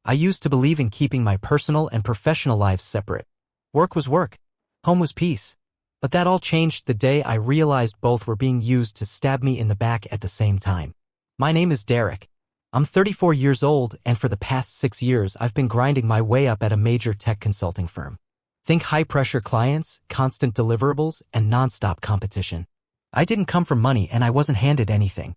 I used to believe in keeping my personal and professional lives separate. Work was work. Home was peace. But that all changed the day I realized both were being used to stab me in the back at the same time. My name is Derek. I'm 34 years old, and for the past 6 years I've been grinding my way up at a major tech consulting firm. Think high-pressure clients, constant deliverables, and non-stop competition. I didn't come from money, and I wasn't handed anything.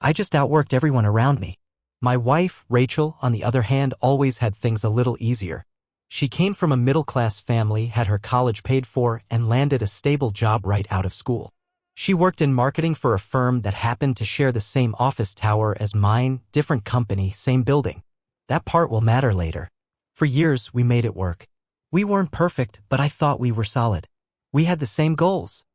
I just outworked everyone around me. My wife, Rachel, on the other hand, always had things a little easier. She came from a middle-class family, had her college paid for, and landed a stable job right out of school. She worked in marketing for a firm that happened to share the same office tower as mine, different company, same building. That part will matter later. For years, we made it work. We weren't perfect, but I thought we were solid. We had the same goals.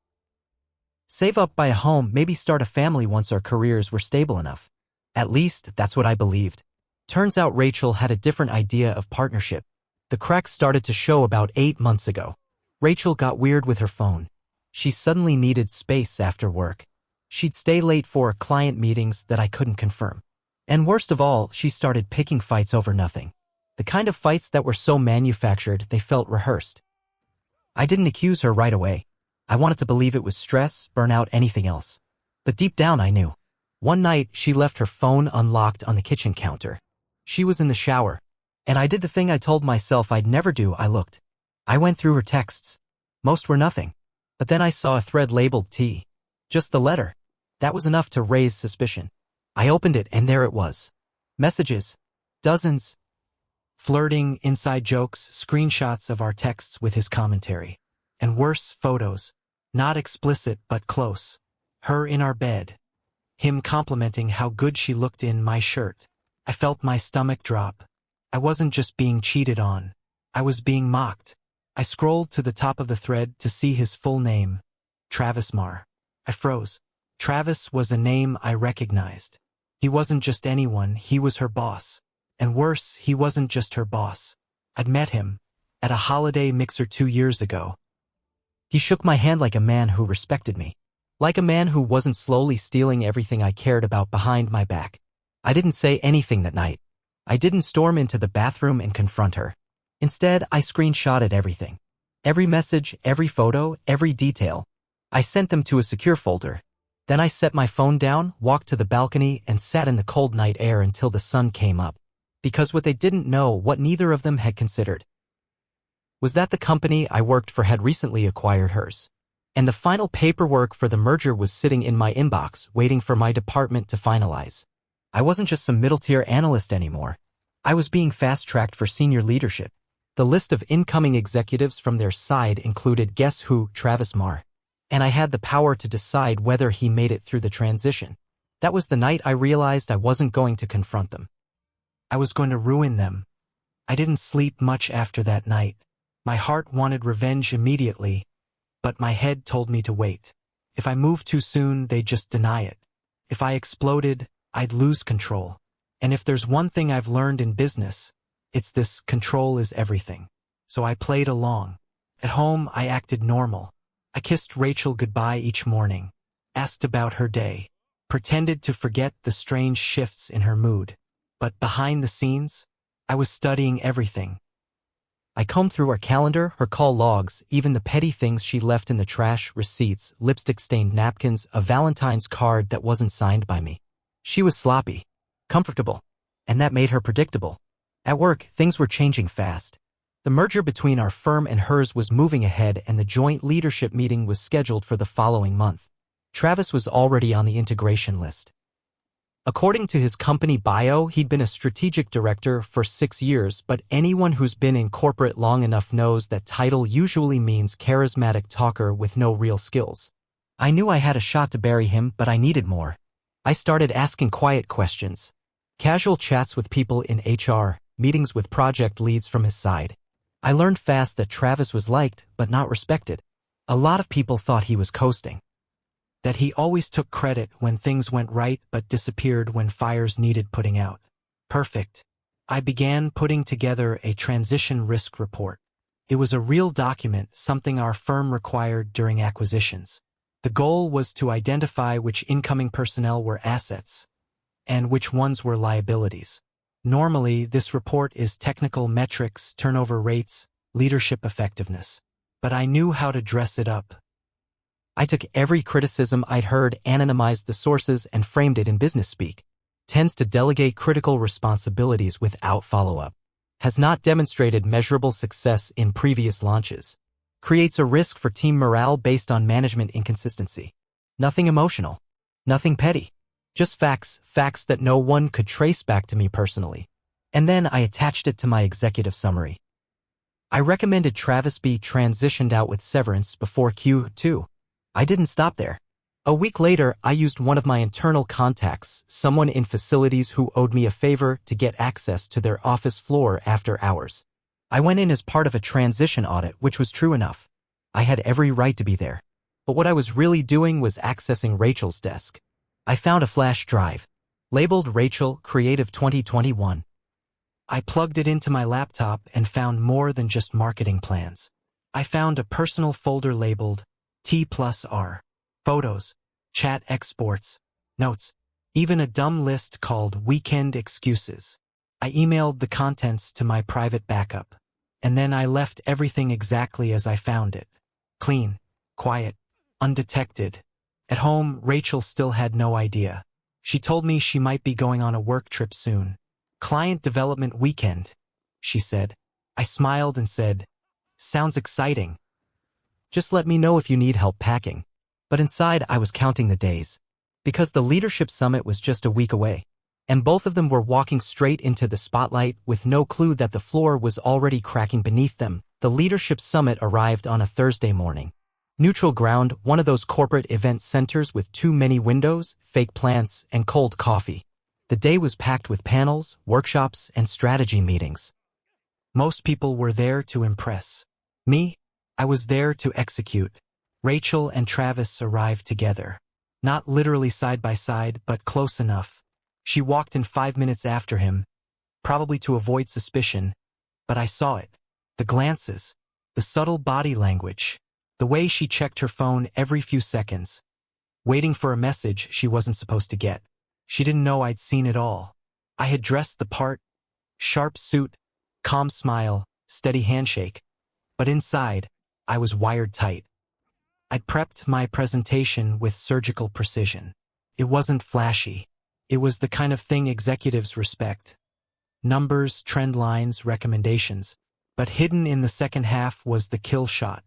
Save up, buy a home, maybe start a family once our careers were stable enough. At least, that's what I believed. Turns out Rachel had a different idea of partnership. The cracks started to show about 8 months ago. Rachel got weird with her phone. She suddenly needed space after work. She'd stay late for client meetings that I couldn't confirm. And worst of all, she started picking fights over nothing. The kind of fights that were so manufactured they felt rehearsed. I didn't accuse her right away. I wanted to believe it was stress, burnout, anything else. But deep down I knew. One night, she left her phone unlocked on the kitchen counter. She was in the shower. And I did the thing I told myself I'd never do. I looked. I went through her texts. Most were nothing. But then I saw a thread labeled T. Just the letter. That was enough to raise suspicion. I opened it and there it was. Messages. Dozens. Flirting, inside jokes, screenshots of our texts with his commentary. And worse, photos. Not explicit but close. Her in our bed. Him complimenting how good she looked in my shirt. I felt my stomach drop. I wasn't just being cheated on. I was being mocked. I scrolled to the top of the thread to see his full name. Travis Marr. I froze. Travis was a name I recognized. He wasn't just anyone, he was her boss. And worse, he wasn't just her boss. I'd met him at a holiday mixer 2 years ago. He shook my hand like a man who respected me. Like a man who wasn't slowly stealing everything I cared about behind my back. I didn't say anything that night. I didn't storm into the bathroom and confront her. Instead, I screenshotted everything. Every message, every photo, every detail. I sent them to a secure folder. Then I set my phone down, walked to the balcony, and sat in the cold night air until the sun came up. Because what they didn't know, what neither of them had considered, was that the company I worked for had recently acquired hers. And the final paperwork for the merger was sitting in my inbox, waiting for my department to finalize. I wasn't just some middle-tier analyst anymore. I was being fast-tracked for senior leadership. The list of incoming executives from their side included guess who, Travis Marr. And I had the power to decide whether he made it through the transition. That was the night I realized I wasn't going to confront them. I was going to ruin them. I didn't sleep much after that night. My heart wanted revenge immediately, but my head told me to wait. If I moved too soon, they'd just deny it. If I exploded, I'd lose control. And if there's one thing I've learned in business, it's this: control is everything. So I played along. At home, I acted normal. I kissed Rachel goodbye each morning, asked about her day, pretended to forget the strange shifts in her mood. But behind the scenes, I was studying everything. I combed through her calendar, her call logs, even the petty things she left in the trash: receipts, lipstick-stained napkins, a Valentine's card that wasn't signed by me. She was sloppy, comfortable, and that made her predictable. At work, things were changing fast. The merger between our firm and hers was moving ahead, and the joint leadership meeting was scheduled for the following month. Travis was already on the integration list. According to his company bio, he'd been a strategic director for 6 years, but anyone who's been in corporate long enough knows that title usually means charismatic talker with no real skills. I knew I had a shot to bury him, but I needed more. I started asking quiet questions. Casual chats with people in HR, meetings with project leads from his side. I learned fast that Travis was liked, but not respected. A lot of people thought he was coasting. That he always took credit when things went right but disappeared when fires needed putting out. Perfect. I began putting together a transition risk report. It was a real document, something our firm required during acquisitions. The goal was to identify which incoming personnel were assets and which ones were liabilities. Normally, this report is technical metrics, turnover rates, leadership effectiveness. But I knew how to dress it up. I took every criticism I'd heard, anonymized the sources, and framed it in business speak. Tends to delegate critical responsibilities without follow-up. Has not demonstrated measurable success in previous launches. Creates a risk for team morale based on management inconsistency. Nothing emotional. Nothing petty. Just facts that no one could trace back to me personally. And then I attached it to my executive summary. I recommended Travis be transitioned out with severance before Q2. I didn't stop there. A week later, I used one of my internal contacts, someone in facilities who owed me a favor, to get access to their office floor after hours. I went in as part of a transition audit, which was true enough. I had every right to be there. But what I was really doing was accessing Rachel's desk. I found a flash drive, labeled Rachel Creative 2021. I plugged it into my laptop and found more than just marketing plans. I found a personal folder labeled T+R. Photos, chat exports, notes, even a dumb list called Weekend Excuses. I emailed the contents to my private backup. And then I left everything exactly as I found it. Clean, quiet, undetected. At home, Rachel still had no idea. She told me she might be going on a work trip soon. Client development weekend, she said. I smiled and said, sounds exciting. Just let me know if you need help packing. But inside, I was counting the days. Because the leadership summit was just a week away. And both of them were walking straight into the spotlight with no clue that the floor was already cracking beneath them. The leadership summit arrived on a Thursday morning. Neutral ground, one of those corporate event centers with too many windows, fake plants, and cold coffee. The day was packed with panels, workshops, and strategy meetings. Most people were there to impress. Me? I was there to execute. Rachel and Travis arrived together. Not literally side by side, but close enough. She walked in 5 minutes after him, probably to avoid suspicion, but I saw it. The glances, the subtle body language, the way she checked her phone every few seconds, waiting for a message she wasn't supposed to get. She didn't know I'd seen it all. I had dressed the part, sharp suit, calm smile, steady handshake, but inside, I was wired tight. I'd prepped my presentation with surgical precision. It wasn't flashy. It was the kind of thing executives respect. Numbers, trend lines, recommendations. But hidden in the second half was the kill shot.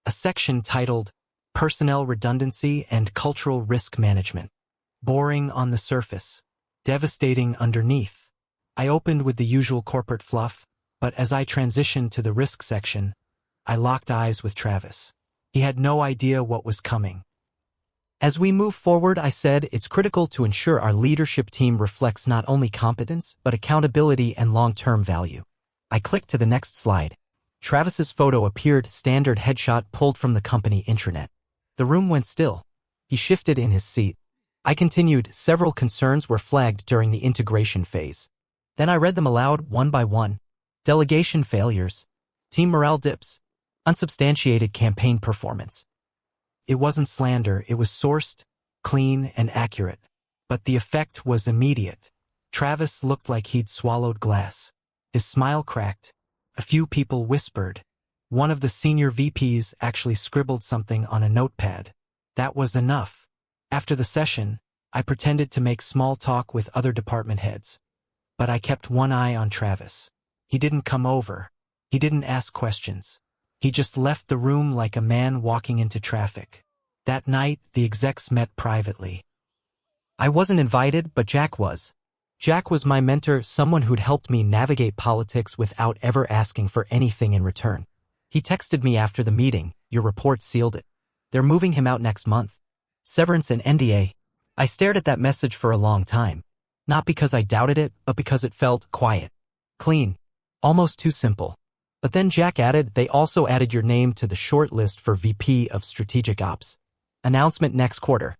A section titled Personnel Redundancy and Cultural Risk Management. Boring on the surface. Devastating underneath. I opened with the usual corporate fluff, but as I transitioned to the risk section, I locked eyes with Travis. He had no idea what was coming. As we move forward, I said, it's critical to ensure our leadership team reflects not only competence, but accountability and long-term value. I clicked to the next slide. Travis's photo appeared, standard headshot pulled from the company intranet. The room went still. He shifted in his seat. I continued, several concerns were flagged during the integration phase. Then I read them aloud, one by one. Delegation failures. Team morale dips. Unsubstantiated campaign performance. It wasn't slander, it was sourced, clean, and accurate. But the effect was immediate. Travis looked like he'd swallowed glass. His smile cracked. A few people whispered. One of the senior VPs actually scribbled something on a notepad. That was enough. After the session, I pretended to make small talk with other department heads. But I kept one eye on Travis. He didn't come over. He didn't ask questions. He just left the room like a man walking into traffic. That night, the execs met privately. I wasn't invited, but Jack was. Jack was my mentor, someone who'd helped me navigate politics without ever asking for anything in return. He texted me after the meeting, your report sealed it. They're moving him out next month. Severance and NDA. I stared at that message for a long time. Not because I doubted it, but because it felt quiet. Clean. Almost too simple. But then Jack added, they also added your name to the short list for VP of Strategic Ops. Announcement next quarter.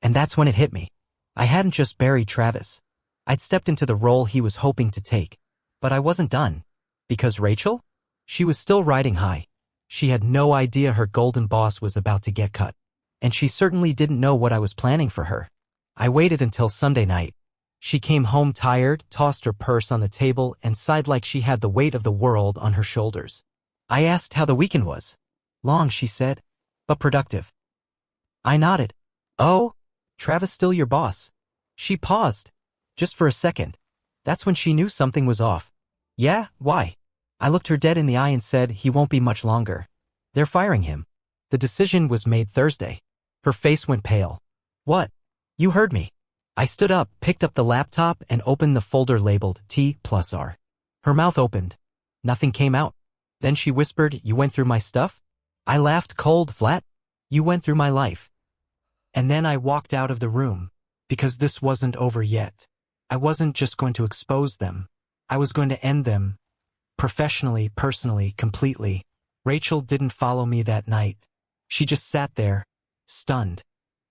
And that's when it hit me. I hadn't just buried Travis. I'd stepped into the role he was hoping to take. But I wasn't done. Because Rachel? She was still riding high. She had no idea her golden boss was about to get cut. And she certainly didn't know what I was planning for her. I waited until Sunday night. She came home tired, tossed her purse on the table, and sighed like she had the weight of the world on her shoulders. I asked how the weekend was. Long, she said, but productive. I nodded. Oh? Travis still your boss? She paused. Just for a second. That's when she knew something was off. Yeah, why? I looked her dead in the eye and said he won't be much longer. They're firing him. The decision was made Thursday. Her face went pale. What? You heard me. I stood up, picked up the laptop, and opened the folder labeled T+R. Her mouth opened. Nothing came out. Then she whispered, you went through my stuff? I laughed cold, flat. You went through my life. And then I walked out of the room, because this wasn't over yet. I wasn't just going to expose them. I was going to end them. Professionally, personally, completely. Rachel didn't follow me that night. She just sat there, stunned,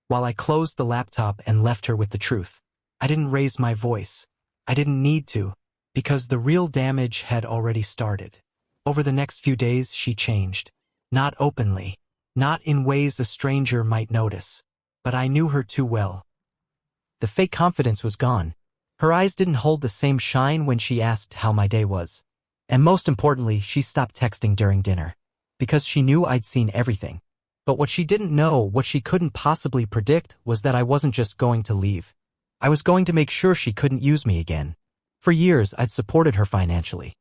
while I closed the laptop and left her with the truth. I didn't raise my voice. I didn't need to, because the real damage had already started. Over the next few days, she changed. Not openly, not in ways a stranger might notice, but I knew her too well. The fake confidence was gone. Her eyes didn't hold the same shine when she asked how my day was. And most importantly, she stopped texting during dinner, because she knew I'd seen everything. But what she didn't know, what she couldn't possibly predict, was that I wasn't just going to leave. I was going to make sure she couldn't use me again. For years, I'd supported her financially.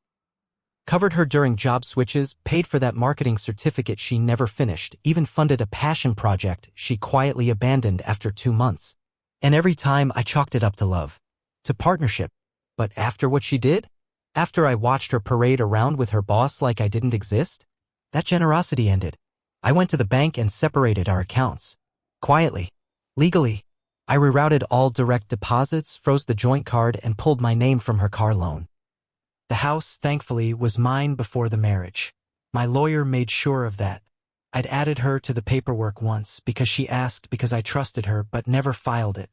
Covered her during job switches, paid for that marketing certificate she never finished, even funded a passion project she quietly abandoned after 2 months. And every time I chalked it up to love, to partnership. But after what she did, after I watched her parade around with her boss like I didn't exist, that generosity ended. I went to the bank and separated our accounts. Quietly. Legally. I rerouted all direct deposits, froze the joint card, and pulled my name from her car loan. The house, thankfully, was mine before the marriage. My lawyer made sure of that. I'd added her to the paperwork once because she asked because I trusted her but never filed it.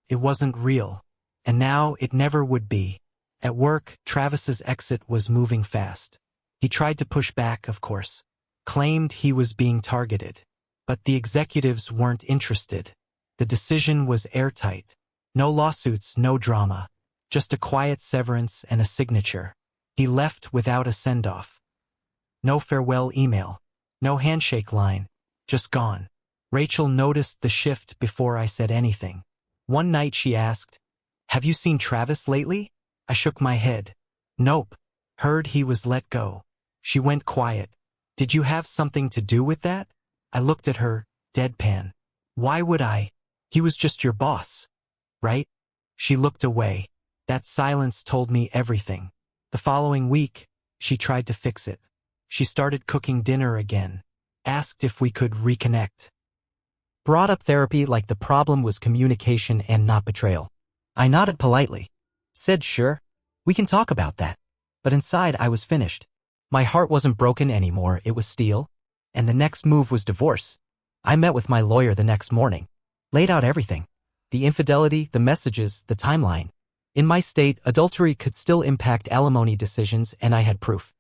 It wasn't real. And now it never would be. At work, Travis's exit was moving fast. He tried to push back, of course. Claimed he was being targeted. But the executives weren't interested. The decision was airtight. No lawsuits, no drama. Just a quiet severance and a signature. He left without a send-off. No farewell email. No handshake line. Just gone. Rachel noticed the shift before I said anything. One night she asked, "Have you seen Travis lately?" I shook my head. Nope. Heard he was let go. She went quiet. Did you have something to do with that? I looked at her, deadpan. Why would I? He was just your boss. Right? She looked away. That silence told me everything. The following week, she tried to fix it. She started cooking dinner again. Asked if we could reconnect. Brought up therapy like the problem was communication and not betrayal. I nodded politely. Said sure. We can talk about that. But inside I was finished. My heart wasn't broken anymore, it was steel. And the next move was divorce. I met with my lawyer the next morning. Laid out everything. The infidelity, the messages, the timeline. In my state, adultery could still impact alimony decisions, and I had proof.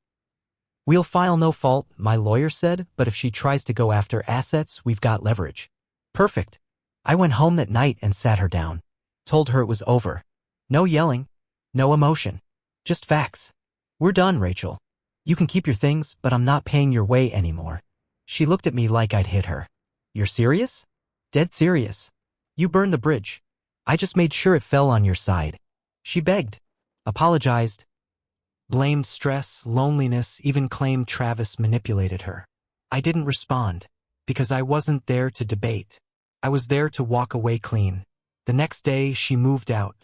We'll file no fault, my lawyer said, but if she tries to go after assets, we've got leverage. Perfect. I went home that night and sat her down. Told her it was over. No yelling. No emotion. Just facts. We're done, Rachel. You can keep your things, but I'm not paying your way anymore. She looked at me like I'd hit her. You're serious? Dead serious. You burned the bridge. I just made sure it fell on your side. She begged. Apologized. Blamed stress, loneliness, even claimed Travis manipulated her. I didn't respond, because I wasn't there to debate. I was there to walk away clean. The next day, she moved out.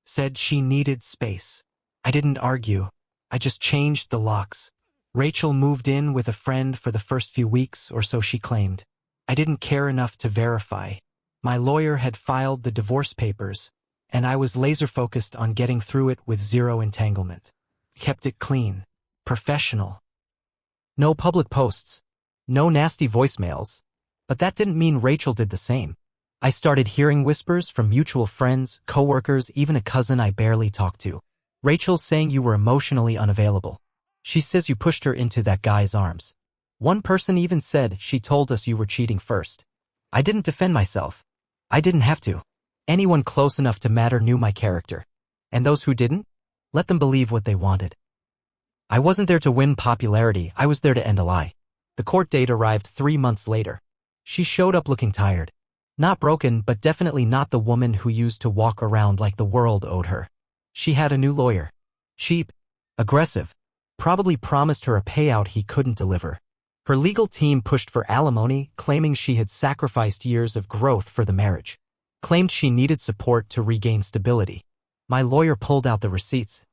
Said she needed space. I didn't argue. I just changed the locks. Rachel moved in with a friend for the first few weeks, or so she claimed. I didn't care enough to verify. My lawyer had filed the divorce papers, and I was laser-focused on getting through it with zero entanglement. Kept it clean. Professional. No public posts. No nasty voicemails. But that didn't mean Rachel did the same. I started hearing whispers from mutual friends, coworkers, even a cousin I barely talked to. Rachel's saying you were emotionally unavailable. She says you pushed her into that guy's arms. One person even said she told us you were cheating first. I didn't defend myself. I didn't have to. Anyone close enough to matter knew my character. And those who didn't? Let them believe what they wanted. I wasn't there to win popularity, I was there to end a lie. The court date arrived 3 months later. She showed up looking tired. Not broken, but definitely not the woman who used to walk around like the world owed her. She had a new lawyer. Cheap. Aggressive. Probably promised her a payout he couldn't deliver. Her legal team pushed for alimony, claiming she had sacrificed years of growth for the marriage. Claimed she needed support to regain stability. My lawyer pulled out the receipts.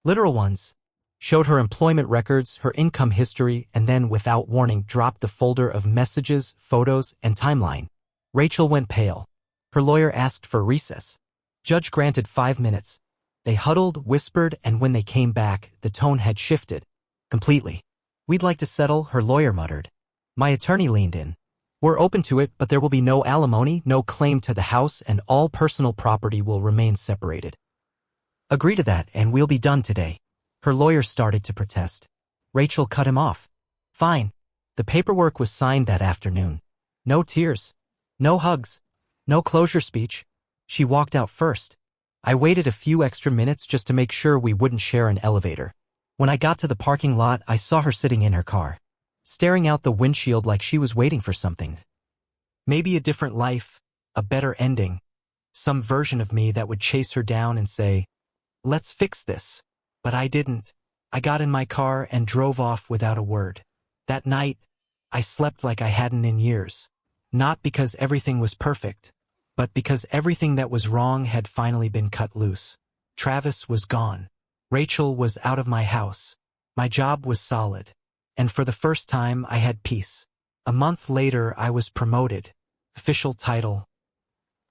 Literal ones. Showed her employment records, her income history, and then, without warning, dropped the folder of messages, photos, and timeline. Rachel went pale. Her lawyer asked for recess. Judge granted 5 minutes. They huddled, whispered, and when they came back, the tone had shifted. Completely. We'd like to settle, her lawyer muttered. My attorney leaned in. We're open to it, but there will be no alimony, no claim to the house, and all personal property will remain separated. Agree to that, and we'll be done today. Her lawyer started to protest. Rachel cut him off. Fine. The paperwork was signed that afternoon. No tears. No hugs. No closure speech. She walked out first. I waited a few extra minutes just to make sure we wouldn't share an elevator. When I got to the parking lot, I saw her sitting in her car, staring out the windshield like she was waiting for something. Maybe a different life, a better ending, some version of me that would chase her down and say, let's fix this. But I didn't. I got in my car and drove off without a word. That night, I slept like I hadn't in years. Not because everything was perfect, but because everything that was wrong had finally been cut loose. Travis was gone. Rachel was out of my house. My job was solid. And for the first time, I had peace. A month later, I was promoted. Official title: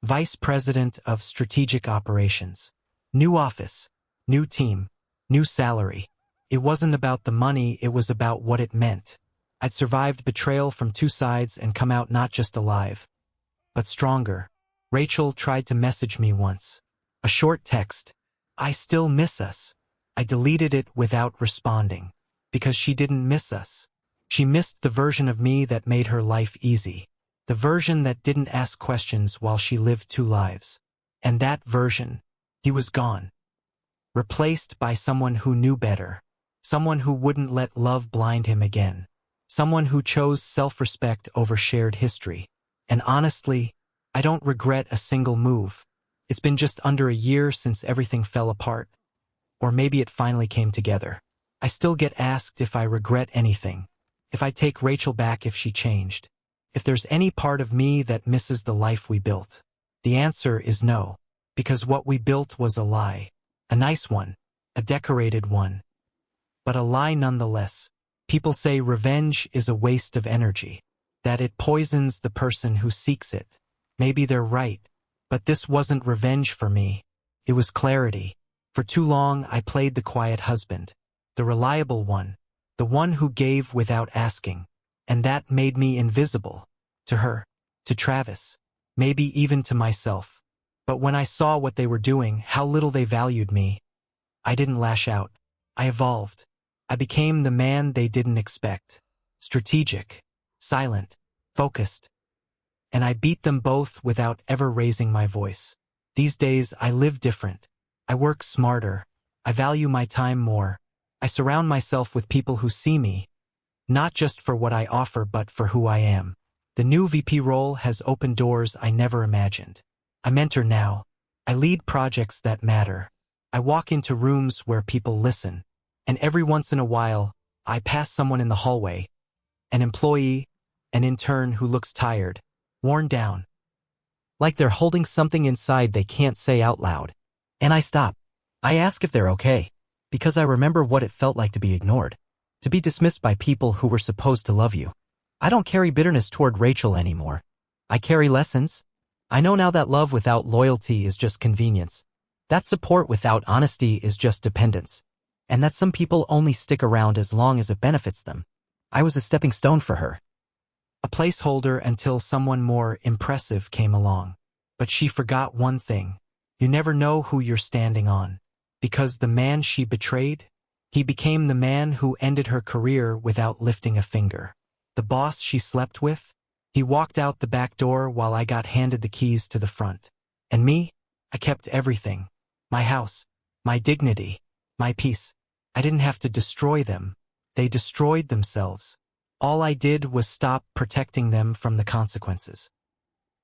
Vice President of Strategic Operations. New office. New team. New salary. It wasn't about the money, it was about what it meant. I'd survived betrayal from 2 sides and come out not just alive, but stronger. Rachel tried to message me once. A short text. I still miss us. I deleted it without responding. Because she didn't miss us. She missed the version of me that made her life easy. The version that didn't ask questions while she lived 2 lives. And that version, he was gone. Replaced by someone who knew better. Someone who wouldn't let love blind him again. Someone who chose self-respect over shared history. And honestly, I don't regret a single move. It's been just under a year since everything fell apart. Or maybe it finally came together. I still get asked if I regret anything. If I take Rachel back if she changed. If there's any part of me that misses the life we built. The answer is no. Because what we built was a lie. A nice one. A decorated one. But a lie nonetheless. People say revenge is a waste of energy. That it poisons the person who seeks it. Maybe they're right. But this wasn't revenge for me. It was clarity. For too long, I played the quiet husband. The reliable one. The one who gave without asking. And that made me invisible. To her. To Travis. Maybe even to myself. But when I saw what they were doing, how little they valued me, I didn't lash out. I evolved. I became the man they didn't expect. Strategic. Silent. Focused. And I beat them both without ever raising my voice. These days, I live different. I work smarter. I value my time more. I surround myself with people who see me, not just for what I offer but for who I am. The new VP role has opened doors I never imagined. I mentor now. I lead projects that matter. I walk into rooms where people listen. And every once in a while, I pass someone in the hallway. An employee, an intern who looks tired, worn down. Like they're holding something inside they can't say out loud. And I stop. I ask if they're okay. Because I remember what it felt like to be ignored. To be dismissed by people who were supposed to love you. I don't carry bitterness toward Rachel anymore. I carry lessons. I know now that love without loyalty is just convenience. That support without honesty is just dependence. And that some people only stick around as long as it benefits them. I was a stepping stone for her. A placeholder until someone more impressive came along. But she forgot one thing. You never know who you're standing on. Because the man she betrayed, he became the man who ended her career without lifting a finger. The boss she slept with, he walked out the back door while I got handed the keys to the front. And me, I kept everything. my house, my dignity, my peace. I didn't have to destroy them. They destroyed themselves. All I did was stop protecting them from the consequences.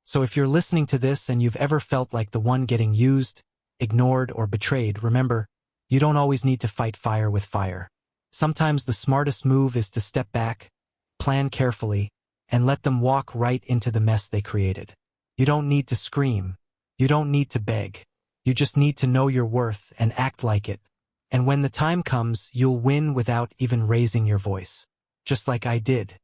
So if you're listening to this and you've ever felt like the one getting used, ignored, or betrayed, remember, you don't always need to fight fire with fire. Sometimes the smartest move is to step back, plan carefully, and let them walk right into the mess they created. You don't need to scream. You don't need to beg. You just need to know your worth and act like it. And when the time comes, you'll win without even raising your voice. Just like I did.